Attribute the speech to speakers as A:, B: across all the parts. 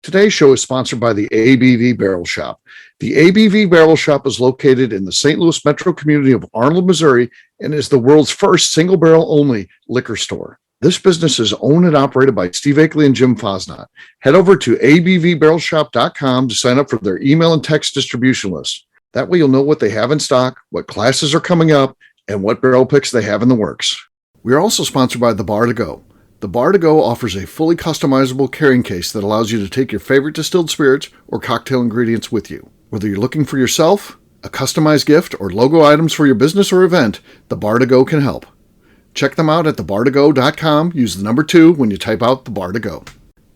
A: Today's show is sponsored by the ABV Barrel Shop. The ABV Barrel Shop is located in the St. Louis metro community of Arnold, Missouri, and is the world's first single barrel only liquor store. This business is owned and operated by Steve Akeley and Jim Fosnot. Head over to abvbarrelshop.com to sign up for their email and text distribution list. That way you'll know what they have in stock, what classes are coming up, and what barrel picks they have in the works. We are also sponsored by The Bar to Go. The Bar to Go offers a fully customizable carrying case that allows you to take your favorite distilled spirits or cocktail ingredients with you. Whether you're looking for yourself, a customized gift, or logo items for your business or event, The Bar to Go can help. Check them out at thebar2go.com. Use the number 2 when you type out The Bar to Go.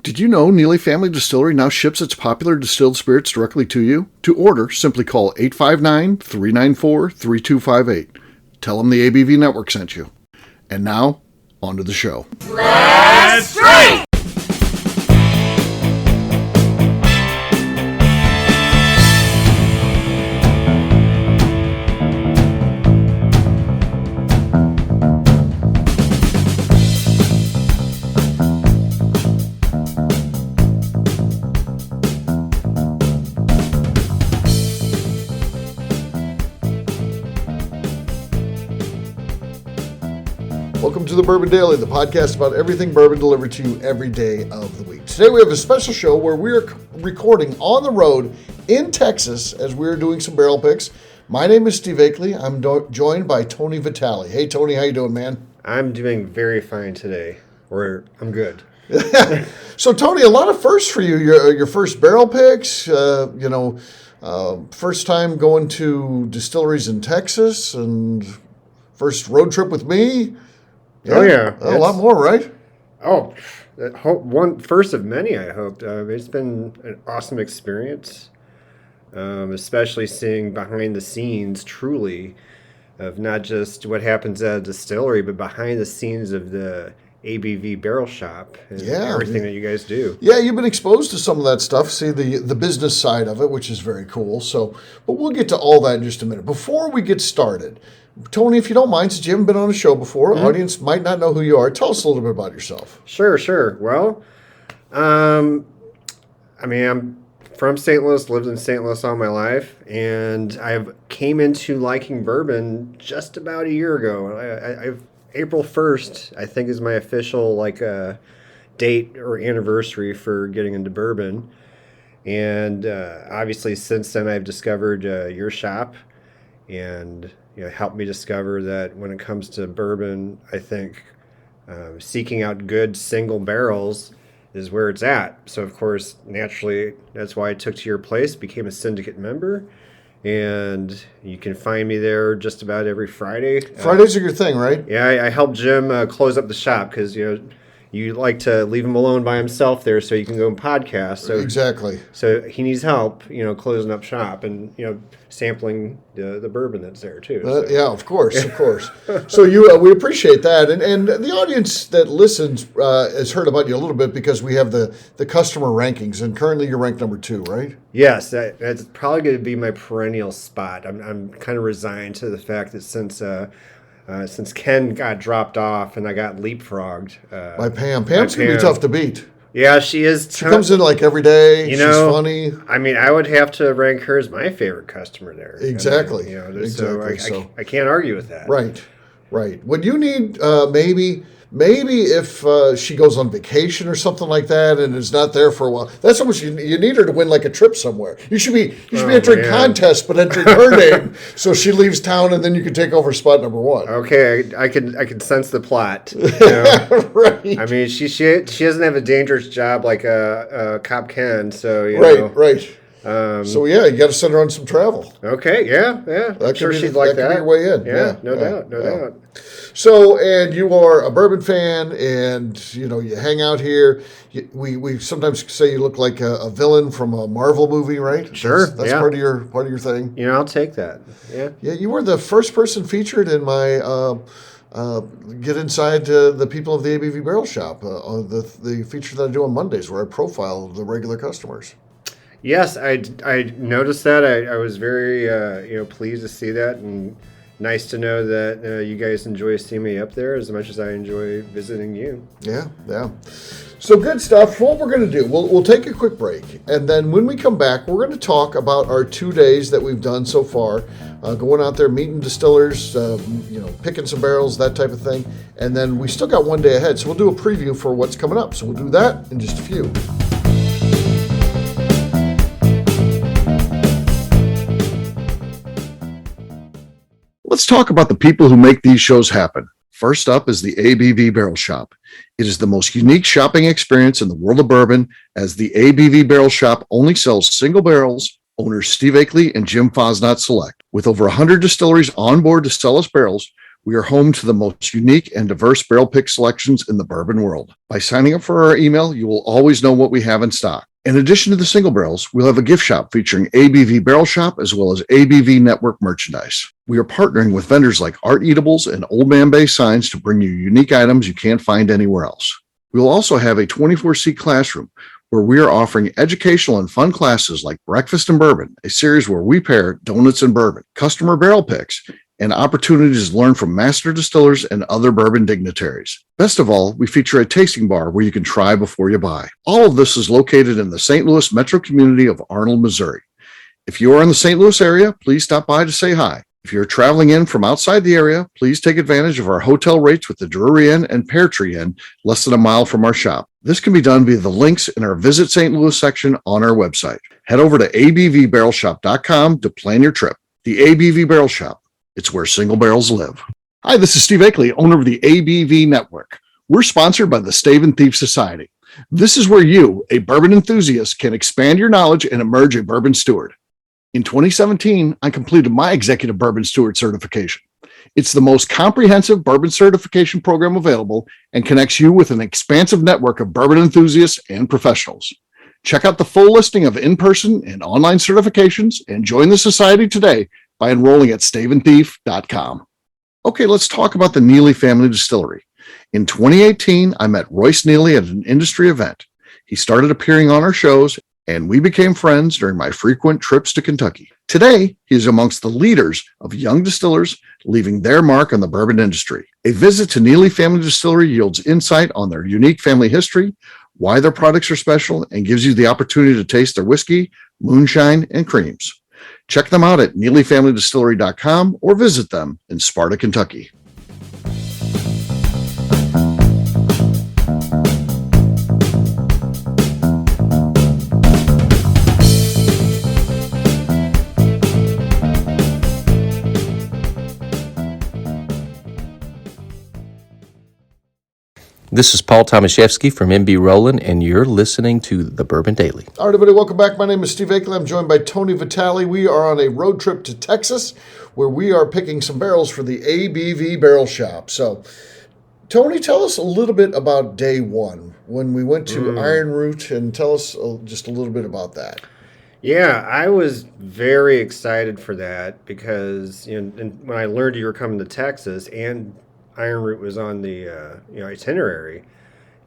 A: Did you know Neely Family Distillery now ships its popular distilled spirits directly to you? To order, simply call 859-394-3258. Tell them the ABV Network sent you. And now, on to the show.
B: Let's drink!
A: Welcome to the Bourbon Daily, the podcast about everything bourbon delivered to you every day of the week. Today we have a special show where we're recording on the road in Texas as we're doing some barrel picks. My name is Steve Akeley. I'm joined by Tony Vitale. Hey, Tony, how you doing, man?
C: I'm doing very fine today. I'm good.
A: So, Tony, a lot of firsts for you. Your first barrel picks, first time going to distilleries in Texas, and first road trip with me.
C: Oh, yeah.
A: A lot more, right?
C: Oh, one first of many, I hope. It's been an awesome experience, especially seeing behind the scenes, truly, of not just what happens at a distillery, but behind the scenes of the ABV Barrel Shop and everything that you guys do.
A: Yeah, you've been exposed to some of that stuff. See the business side of it, which is very cool. But we'll get to all that in just a minute. Before we get started, Tony, if you don't mind, since you haven't been on a show before, audience might not know who you are. Tell us a little bit about yourself.
C: Sure. Well, I'm from St. Louis, lived in St. Louis all my life, and I came into liking bourbon just about a year ago. April 1st, I think, is my official date or anniversary for getting into bourbon. And obviously since then I've discovered your shop, and helped me discover that when it comes to bourbon, I think seeking out good single barrels is where it's at. So, of course, naturally, that's why I took to your place, became a syndicate member, and you can find me there just about every Friday.
A: Fridays are your thing, right?
C: Yeah, I helped Jim close up the shop because, you like to leave him alone by himself there so you can go and podcast. So,
A: exactly.
C: So he needs help, closing up shop and, sampling the bourbon that's there too.
A: Yeah, of course. So we appreciate that. And the audience that listens has heard about you a little bit because we have the customer rankings, and currently you're ranked number 2, right?
C: Yes, that's probably going to be my perennial spot. I'm kind of resigned to the fact that since Ken got dropped off and I got leapfrogged.
A: By Pam. Pam's going to be tough to beat.
C: Yeah, she is.
A: She comes in every day. She's funny.
C: I would have to rank her as my favorite customer there.
A: Exactly.
C: So I can't argue with that.
A: Right. Would you need maybe if she goes on vacation or something like that and is not there for a while, that's how much you need her to win a trip somewhere. You should be entering contests, but entering her name so she leaves town and then you can take over spot number 1.
C: Okay, I can sense the plot.
A: Right.
C: I mean, she doesn't have a dangerous job like a cop can, so
A: Right. So you got to send her on some travel.
C: Okay, yeah. I'm sure she'd like that.
A: Could be your way in.
C: Yeah, no doubt.
A: So, and you are a bourbon fan, and you hang out here. We sometimes say you look like a villain from a Marvel movie, right?
C: Sure,
A: that's part of your thing.
C: I'll take that. Yeah.
A: You were the first person featured in my Get Inside the People of the ABV Barrel Shop, the feature that I do on Mondays, where I profile the regular customers.
C: Yes, I noticed that. I was very pleased to see that, and nice to know that you guys enjoy seeing me up there as much as I enjoy visiting you.
A: Yeah. So good stuff. What we're going to do, we'll take a quick break, and then when we come back, we're going to talk about our 2 days that we've done so far, going out there, meeting distillers, picking some barrels, that type of thing, and then we still got 1 day ahead, so we'll do a preview for what's coming up. So we'll do that in just a few. Let's talk about the people who make these shows happen. First up is the ABV Barrel Shop. It is the most unique shopping experience in the world of bourbon, as the ABV Barrel Shop only sells single barrels. Owners Steve Akeley and Jim Fosnot select. With over 100 distilleries on board to sell us barrels, we are home to the most unique and diverse barrel pick selections in the bourbon world. By signing up for our email, you will always know what we have in stock. In addition to the single barrels, we'll have a gift shop featuring ABV Barrel Shop as well as ABV Network merchandise. We are partnering with vendors like Art Eatables and Old Man Bay Signs to bring you unique items you can't find anywhere else. We will also have a 24-seat classroom where we are offering educational and fun classes like Breakfast and Bourbon, a series where we pair donuts and bourbon, customer barrel picks, and opportunities to learn from master distillers and other bourbon dignitaries. Best of all, we feature a tasting bar where you can try before you buy. All of this is located in the St. Louis metro community of Arnold, Missouri. If you are in the St. Louis area, please stop by to say hi. If you're traveling in from outside the area, please take advantage of our hotel rates with the Drury Inn and Pear Tree Inn, less than a mile from our shop. This can be done via the links in our Visit St. Louis section on our website. Head over to abvbarrelshop.com to plan your trip. The ABV Barrel Shop. It's where single barrels live. Hi, this is Steve Akeley, owner of the ABV Network. We're sponsored by the Stave and Thief Society. This is where you, a bourbon enthusiast, can expand your knowledge and emerge a bourbon steward. In 2017, I completed my Executive Bourbon Steward certification. It's the most comprehensive bourbon certification program available and connects you with an expansive network of bourbon enthusiasts and professionals. Check out the full listing of in-person and online certifications and join the society today by enrolling at staveandthief.com. Okay, let's talk about the Neely Family Distillery. In 2018, I met Royce Neely at an industry event. He started appearing on our shows, and we became friends during my frequent trips to Kentucky. Today, he is amongst the leaders of young distillers leaving their mark on the bourbon industry. A visit to Neely Family Distillery yields insight on their unique family history, why their products are special, and gives you the opportunity to taste their whiskey, moonshine, and creams. Check them out at NeelyFamilyDistillery.com or visit them in Sparta, Kentucky.
B: This is Paul Tomaszewski from MB Roland, and you're listening to The Bourbon Daily.
A: All right, everybody, welcome back. My name is Steve Akeley. I'm joined by Tony Vitale. We are on a road trip to Texas where we are picking some barrels for the ABV Barrel Shop. So, Tony, tell us a little bit about day one when we went to Iron Root, and tell us just a little bit about that.
C: Yeah, I was very excited for that because and when I learned you were coming to Texas and Iron Root was on the itinerary,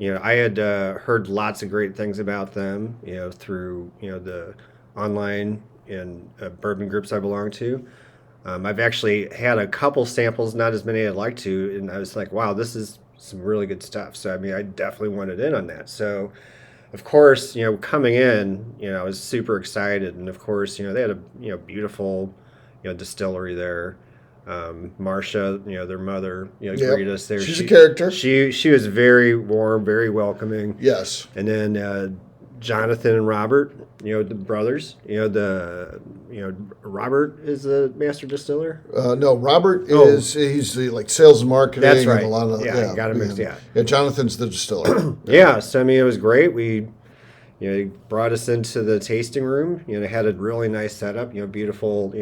C: I had heard lots of great things about them, through the online and bourbon groups I belong to. I've actually had a couple samples, not as many I'd like to, and I was like, wow, this is some really good stuff. So I definitely wanted in on that. So of course, coming in, I was super excited, and of course, they had a beautiful distillery there. Marcia, their mother, greeted us there.
A: She's a character.
C: She was very warm, very welcoming.
A: Yes.
C: And then Jonathan and Robert, the brothers, Robert is the master distiller.
A: No, Robert is he's the sales and marketing.
C: That's right.
A: And a lot of
C: got him mixed. Yeah,
A: Jonathan's the distiller.
C: Yeah. So it was great. We, he brought us into the tasting room. Had a really nice setup. Beautiful.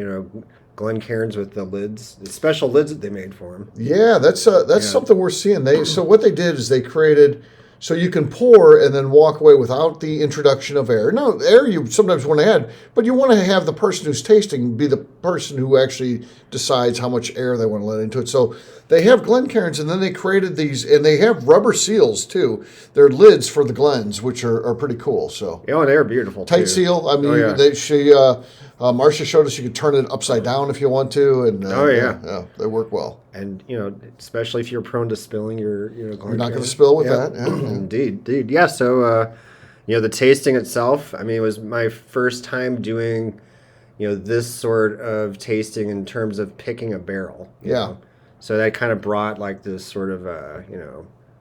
C: Glencairns with the lids, the special lids that they made for them.
A: Yeah, that's something we're seeing. So what they did is they created so you can pour and then walk away without the introduction of air. No, air you sometimes want to add, but you want to have the person who's tasting be the person who actually decides how much air they want to let into it. So they have Glencairns, and then they created these, and they have rubber seals too. They're lids for the Glens, which are pretty cool. So
C: and they're beautiful.
A: Tight
C: too.
A: seal. I mean, Marcia showed us you could turn it upside down if you want to, and yeah, they work well.
C: And especially if you're prone to spilling, you're
A: not going to spill with that. Yeah.
C: Indeed. Yeah. So, the tasting itself. I mean, it was my first time doing, this sort of tasting in terms of picking a barrel. You know? So that kind of brought like this sort of,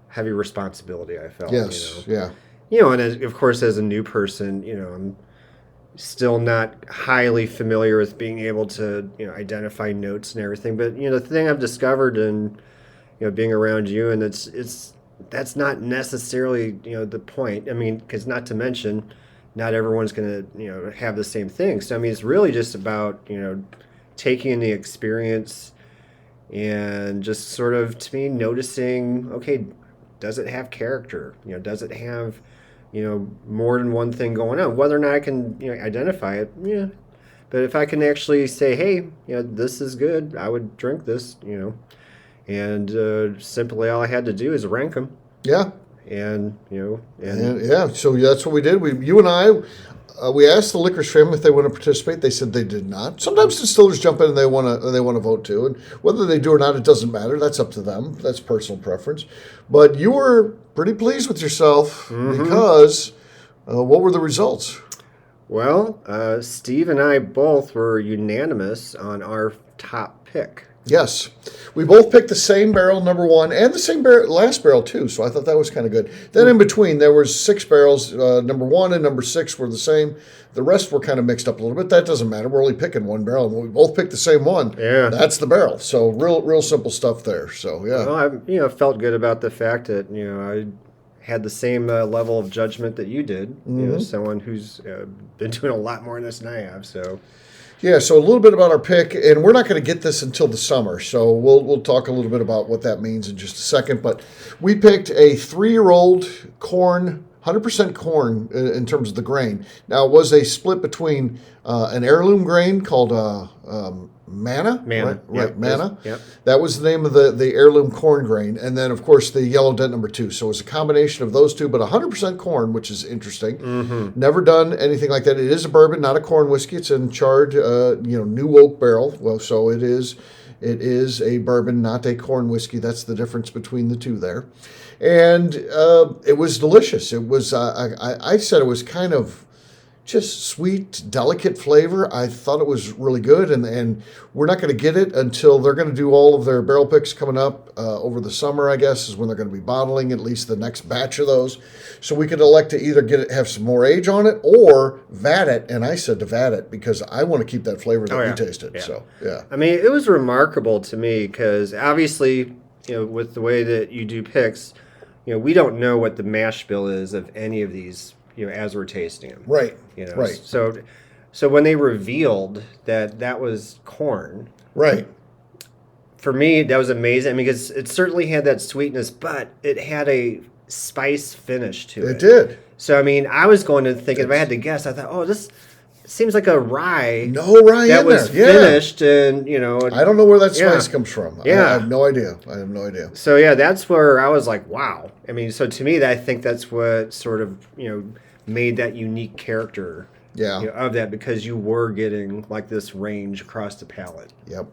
C: heavy responsibility. I felt.
A: Yes. Yeah.
C: And of course, as a new person, I'm still not highly familiar with being able to identify notes and everything, but the thing I've discovered in being around you, and that's not necessarily the point. I mean, because not to mention not everyone's going to have the same thing. So I mean, it's really just about taking the experience and just sort of, to me, noticing, okay, does it have character? Does it have more than one thing going on? Whether or not I can, identify it, yeah. But if I can actually say, hey, this is good, I would drink this, and simply all I had to do is rank them.
A: Yeah.
C: And
A: so that's what we did. You and I, we asked the Liquors family if they want to participate. They said they did not. Sometimes distillers jump in and they want to vote too, and whether they do or not, it doesn't matter. That's up to them. That's personal preference. But you were pretty pleased with yourself because what were the results?
C: Well, Steve and I both were unanimous on our top pick.
A: Yes. We both picked the same barrel, number one, and the same last barrel, too, so I thought that was kind of good. Then in between, there was 6 barrels. Number 1 and number 6 were the same. The rest were kind of mixed up a little bit. That doesn't matter. We're only picking one barrel, and we both picked the same one.
C: Yeah.
A: That's the barrel. So real simple stuff there. So, yeah.
C: Well, I felt good about the fact that, I had the same level of judgment that you did. Someone who's been doing a lot more in this than I have, so...
A: Yeah, so a little bit about our pick, and we're not going to get this until the summer, so we'll talk a little bit about what that means in just a second. But we picked a 3-year-old corn, 100% corn in terms of the grain. Now, it was a split between an heirloom grain called Manna. Right, Manna.
C: Yep.
A: That was the name of the heirloom corn grain, and then, of course, the yellow dent number 2. So it was a combination of those two, but 100% corn, which is interesting. Never done anything like that. It is a bourbon, not a corn whiskey. It's in charred, new oak barrel. Well, so it is a bourbon, not a corn whiskey. That's the difference between the two there. And it was delicious. It was, I said it was kind of just sweet, delicate flavor. I thought it was really good, and we're not going to get it until they're going to do all of their barrel picks coming up over the summer, I guess, is when they're going to be bottling at least the next batch of those. So we could elect to either have some more age on it or vat it, and I said to vat it because I want to keep that flavor that we tasted.
C: Yeah.
A: So, yeah.
C: I mean, it was remarkable to me because obviously, with the way that you do picks, we don't know what the mash bill is of any of these as we're tasting them.
A: Right. Right.
C: So when they revealed that was corn.
A: Right.
C: For me, that was amazing because it certainly had that sweetness, but it had a spice finish to it.
A: It did.
C: So, I mean, I was going to think, if I had to guess, I thought, this seems like a rye.
A: No rye
C: that
A: in
C: was
A: there.
C: finished, and
A: I don't know where that spice comes from.
C: Yeah.
A: I have no idea.
C: So yeah, that's where I was like, wow. I mean, so to me, I think that's what sort of made that unique character. Of that, because you were getting like this range across the palate.
A: Yep.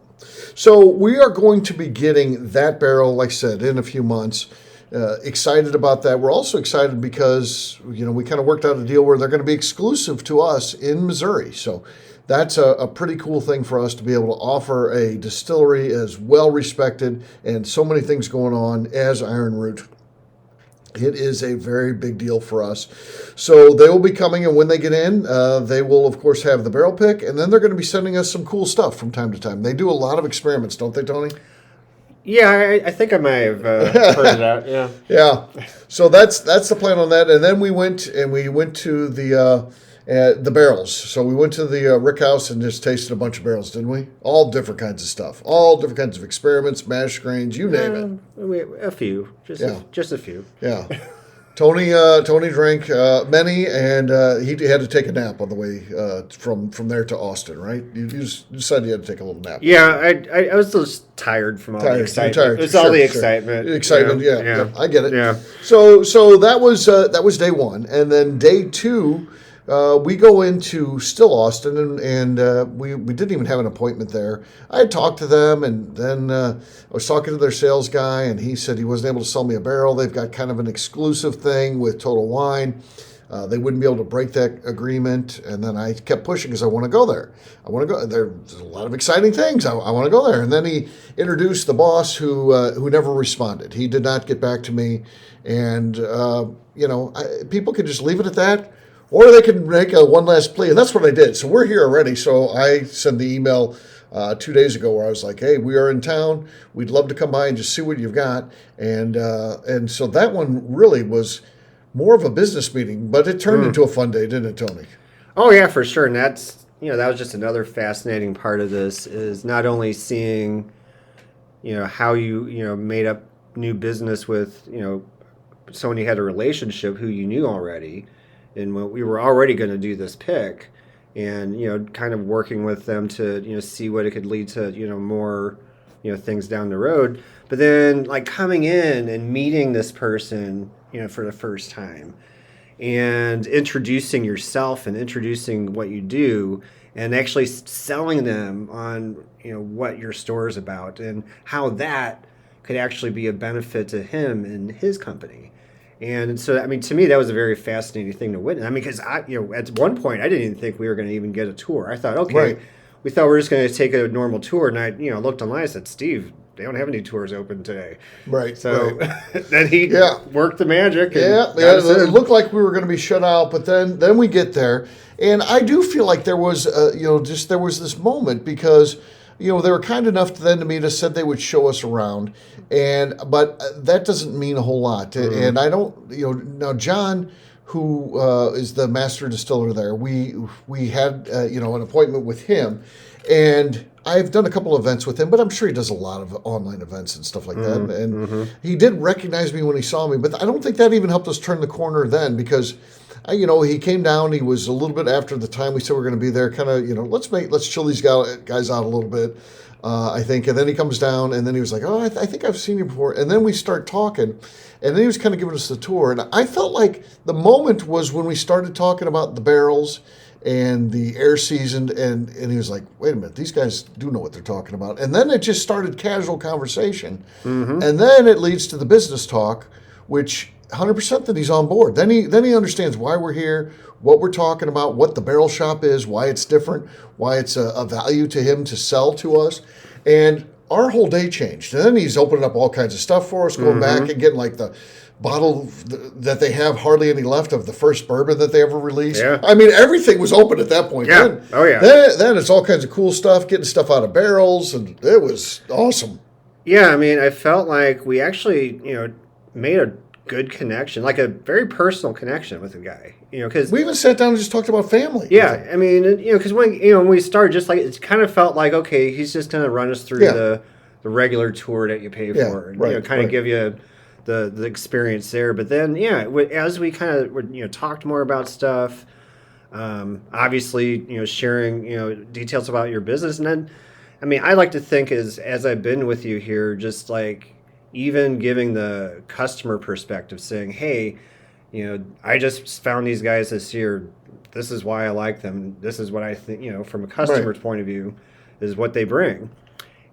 A: So we are going to be getting that barrel, like I said, in a few months. Excited about that. We're also excited because, we kind of worked out a deal where they're going to be exclusive to us in Missouri. So that's a pretty cool thing for us to be able to offer a distillery as well respected and so many things going on as Iron Root. It is a very big deal for us. So they will be coming, and when they get in, they will, of course, have the barrel pick, and then they're going to be sending us some cool stuff from time to time. They do a lot of experiments, don't they, Tony?
C: Yeah, I think I might have heard of that. Yeah.
A: Yeah. So that's the plan on that. And then we went to the barrels. So we went to the Rick House and just tasted a bunch of barrels, didn't we? All different kinds of stuff. All different kinds of experiments, mash grains, you name it.
C: A few. Just a few.
A: Yeah. Tony drank many, and he had to take a nap on the way from there to Austin, right? You decided you had to take a little nap.
C: Yeah, I was just tired from all the excitement. It's all the excitement.
A: Excitement, yeah. I get it.
C: Yeah.
A: So that was day one, and then day two, we go into Still Austin, and we didn't even have an appointment there. I had talked to them, and then I was talking to their sales guy, and he said he wasn't able to sell me a barrel. They've got kind of an exclusive thing with Total Wine. They wouldn't be able to break that agreement, and then I kept pushing because I want to go there. I want to go. There's a lot of exciting things. I want to go there. And then he introduced the boss, who never responded. He did not get back to me, and people could just leave it at that, or they could make a one last plea, and that's what I did. So we're here already. So I sent the email 2 days ago where I was like, "Hey, we are in town. We'd love to come by and just see what you've got." And so that one really was more of a business meeting, but it turned into a fun day, didn't it, Tony?
C: Oh yeah, for sure. And that's, that was just another fascinating part of this, is not only seeing, how you made up new business with, someone you had a relationship who you knew already, and when we were already going to do this pick, and, kind of working with them to, see what it could lead to, more, things down the road. But then like coming in and meeting this person, for the first time, and introducing yourself and introducing what you do, and actually selling them on, what your store is about and how that could actually be a benefit to him and his company. And so, I mean, to me, that was a very fascinating thing to witness. I mean, because at one point, I didn't even think we were going to even get a tour. I thought, okay,
A: Right.
C: we thought we were just going to take a normal tour. And I, looked online, I said, Steve, they don't have any tours open today.
A: Right.
C: So
A: right.
C: then he worked the magic. And
A: Yeah,
C: got us
A: it
C: in.
A: looked like we were going to be shut out, but then we get there, and I do feel like there was, there was this moment because, they were kind enough then to meet us, said they would show us around, but that doesn't mean a whole lot, and I don't, now John, who is the master distiller there, we had an appointment with him, and I've done a couple of events with him, but I'm sure he does a lot of online events and stuff like that. And he did recognize me when he saw me, but I don't think that even helped us turn the corner then, because, he came down. He was a little bit after the time we said we are going to be there. Kind of, let's chill these guys out a little bit. I think, and then he comes down, and then he was like, "Oh, I think I've seen you before." And then we start talking, and then he was kind of giving us the tour. And I felt like the moment was when we started talking about the barrels and the air seasoned, and he was like, "Wait a minute, these guys do know what they're talking about." And then it just started casual conversation, and then it leads to the business talk, which 100% that he's on board. Then he understands why we're here, what we're talking about, what the barrel shop is, why it's different, why it's a value to him to sell to us, and our whole day changed. And then he's opening up all kinds of stuff for us, going back and getting like the bottle that they have hardly any left of the first bourbon that they ever released.
C: Yeah.
A: I mean, everything was open at that point.
C: Yeah.
A: Then,
C: Oh, yeah.
A: Then it's all kinds of cool stuff, getting stuff out of barrels, and it was awesome.
C: Yeah, I mean, I felt like we actually, made a good connection, like a very personal connection with the guy, because
A: We even sat down and just talked about family.
C: yeah, I mean, because when we started, just like it kind of felt like, okay, he's just going to run us through the regular tour that you pay for, and
A: right,
C: kind of
A: right.
C: give you the experience there. But then, as we kind of talked more about stuff, obviously, sharing details about your business, and then, I mean, I like to think as I've been with you here, just like even giving the customer perspective, saying, hey, I just found these guys this year. This is why I like them. This is what I think, from a customer's point of view, is what they bring.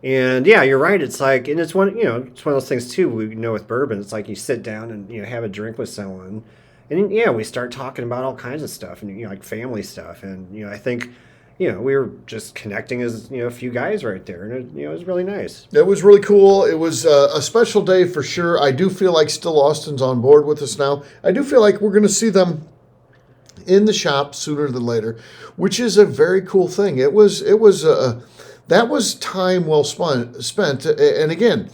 C: And yeah, you're right. It's like, and it's one of those things too. We know with bourbon, it's like you sit down and have a drink with someone, and we start talking about all kinds of stuff and like family stuff. And I think we were just connecting as a few guys right there, and it was really nice.
A: It was really cool. It was a special day for sure. I do feel like Still Austin's on board with us now. I do feel like we're going to see them in the shop sooner than later, which is a very cool thing. That was time well spent. And again,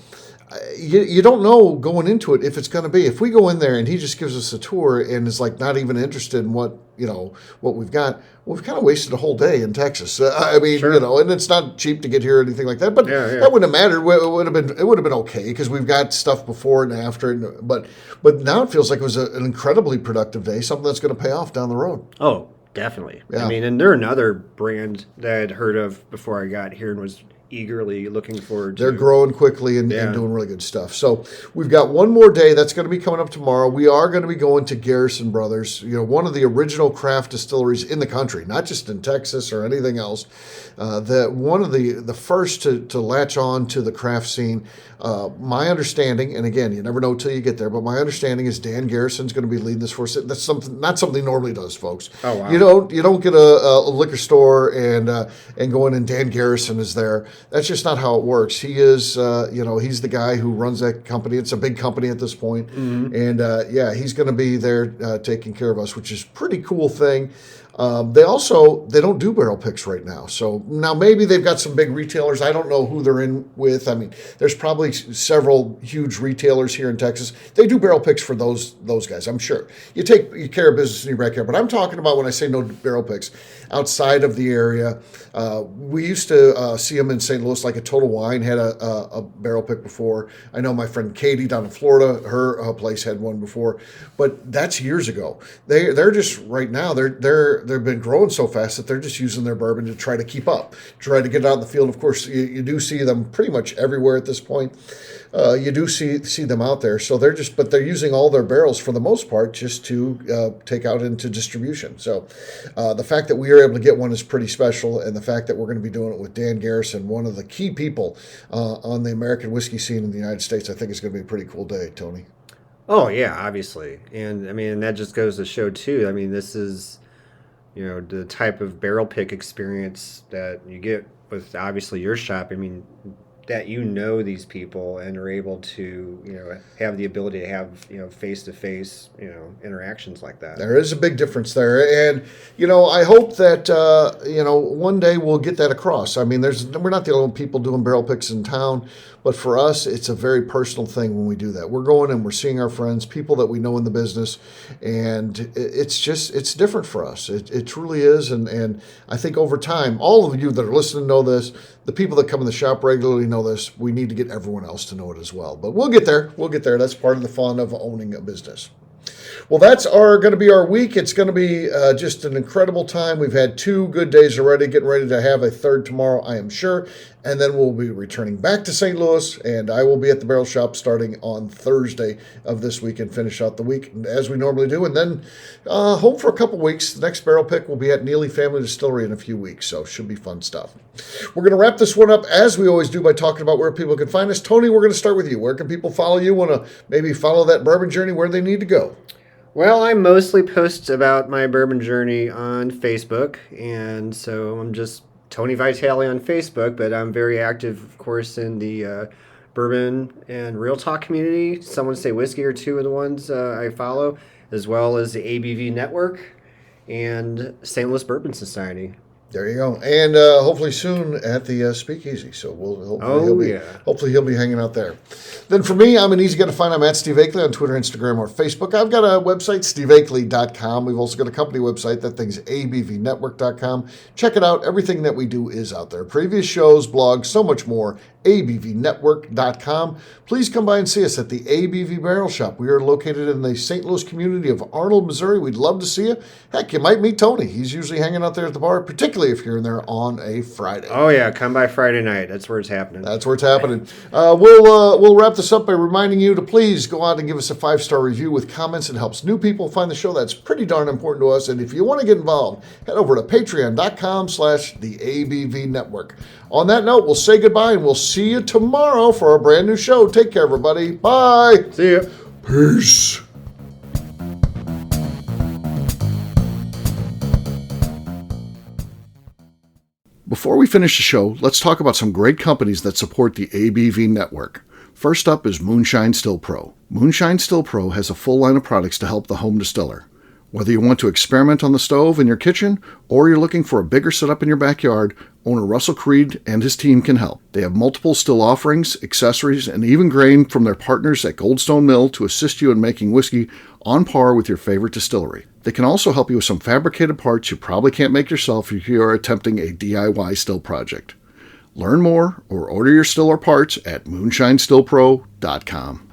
A: you don't know going into it if it's going to be. If we go in there and he just gives us a tour and is like not even interested in what we've got, well, we've kind of wasted a whole day in Texas. I mean,
C: Sure.
A: and it's not cheap to get here or anything like that. But that wouldn't have mattered. It would have been okay because we've got stuff before and after. But now it feels like it was an incredibly productive day, something that's going to pay off down the road.
C: Oh, definitely.
A: Yeah.
C: I mean, and they're another brand that I'd heard of before I got here and was eagerly looking forward to.
A: They're growing quickly and doing really good stuff. So we've got one more day that's going to be coming up tomorrow. We are going to be going to Garrison Brothers, one of the original craft distilleries in the country, not just in Texas or anything else. One of the first to latch on to the craft scene. My understanding, and again, you never know till you get there, but my understanding is Dan Garrison's going to be leading this for us. That's not something he normally does, folks.
C: Oh, wow.
A: You don't get a liquor store and go in and Dan Garrison is there. That's just not how it works. He is, he's the guy who runs that company. It's a big company at this point. Mm-hmm. And he's going to be there taking care of us, which is a pretty cool thing. They don't do barrel picks right now. So now maybe they've got some big retailers. I don't know who they're in with. I mean, there's probably several huge retailers here in Texas. They do barrel picks for those guys, I'm sure. You take care of business in your backyard. But I'm talking about when I say no barrel picks, outside of the area. We used to see them in St. Louis, like a Total Wine had a barrel pick before. I know my friend Katie down in Florida, her place had one before. But that's years ago. They're just right now, they've been growing so fast that they're just using their bourbon to try to keep up, try to get out in the field. Of course, you do see them pretty much everywhere at this point. You do see them out there. So they're using all their barrels for the most part just to take out into distribution. So the fact that we are able to get one is pretty special. And the fact that we're going to be doing it with Dan Garrison, one of the key people on the American whiskey scene in the United States, I think it's going to be a pretty cool day, Tony.
C: Oh, yeah, obviously. And I mean, that just goes to show too. I mean, this is, the type of barrel pick experience that you get with obviously your shop. I mean, that these people and are able to have the ability to have face-to-face interactions like that.
A: There is a big difference there, and I hope that one day we'll get that across. I mean, we're not the only people doing barrel picks in town, but for us it's a very personal thing when we do that. We're going and we're seeing our friends, people that we know in the business, and it's different for us. It truly is, and I think over time, all of you that are listening know this. The people that come in the shop regularly know this. We need to get everyone else to know it as well. But we'll get there. That's part of the fun of owning a business. Well, that's going to be our week. It's going to be just an incredible time. We've had 2 good days already, getting ready to have a third tomorrow, I am sure. And then we'll be returning back to St. Louis, and I will be at the Barrel Shop starting on Thursday of this week and finish out the week as we normally do. And then home for a couple weeks. The next barrel pick will be at Neely Family Distillery in a few weeks, so should be fun stuff. We're going to wrap this one up, as we always do, by talking about where people can find us. Tony, we're going to start with you. Where can people follow you? Want to maybe follow that bourbon journey, where they need to go?
C: Well, I mostly post about my bourbon journey on Facebook, and so I'm just Tony Vitale on Facebook, but I'm very active, of course, in the bourbon and real talk community. Some would say whiskey are 2 of the ones I follow, as well as the ABV Network and St. Louis Bourbon Society.
A: There you go. And hopefully soon at the Speakeasy. So hopefully he'll be hanging out there. Then for me, I'm an easy guy to find. I'm at Steve Akeley on Twitter, Instagram, or Facebook. I've got a website, steveakeley.com. We've also got a company website. That thing's abvnetwork.com. Check it out. Everything that we do is out there. Previous shows, blogs, so much more. abvnetwork.com. Please come by and see us at the ABV Barrel Shop. We are located in the St. Louis community of Arnold, Missouri. We'd love to see you. Heck, you might meet Tony. He's usually hanging out there at the bar, particularly if you're in there on a Friday.
C: Oh, yeah. Come by Friday night. That's where it's happening.
A: We'll wrap this up by reminding you to please go out and give us a 5-star review with comments. It helps new people find the show. That's pretty darn important to us. And if you want to get involved, head over to patreon.com/the ABV On that note, we'll say goodbye and we'll see you tomorrow for our brand new show. Take care, everybody. Bye.
C: See ya.
A: Peace. Before we finish the show, let's talk about some great companies that support the ABV network. First up is Moonshine Still Pro. Moonshine Still Pro has a full line of products to help the home distiller. Whether you want to experiment on the stove in your kitchen or you're looking for a bigger setup in your backyard, owner Russell Creed and his team can help. They have multiple still offerings, accessories, and even grain from their partners at Goldstone Mill to assist you in making whiskey on par with your favorite distillery. They can also help you with some fabricated parts you probably can't make yourself if you are attempting a DIY still project. Learn more or order your still or parts at moonshinestillpro.com.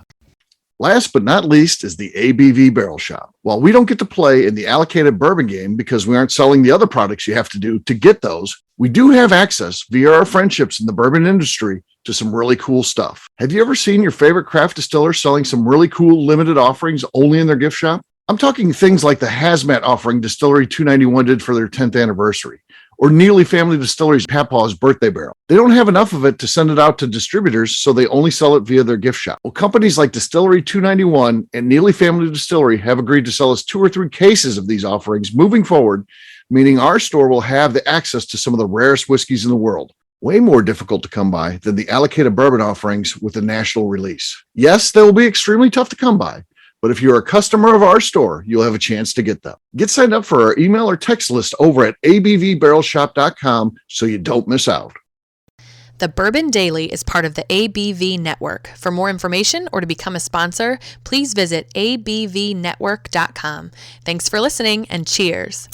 A: Last but not least is the ABV Barrel Shop. While we don't get to play in the allocated bourbon game because we aren't selling the other products you have to do to get those, We do have access via our friendships in the bourbon industry to some really cool stuff. Have you ever seen your favorite craft distiller selling some really cool limited offerings only in their gift shop? I'm talking things like the Hazmat offering Distillery 291 did for their 10th anniversary, or Neely Family Distillery's Papaw's birthday barrel. They don't have enough of it to send it out to distributors, so they only sell it via their gift shop. Well, companies like Distillery 291 and Neely Family Distillery have agreed to sell us 2 or 3 cases of these offerings moving forward, meaning our store will have the access to some of the rarest whiskeys in the world. Way more difficult to come by than the allocated bourbon offerings with a national release. Yes, they will be extremely tough to come by, but if you're a customer of our store, you'll have a chance to get them. Get signed up for our email or text list over at abvbarrelshop.com so you don't miss out.
D: The Bourbon Daily is part of the ABV Network. For more information or to become a sponsor, please visit abvnetwork.com. Thanks for listening and cheers.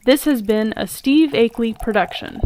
E: This has been a Steve Akeley production.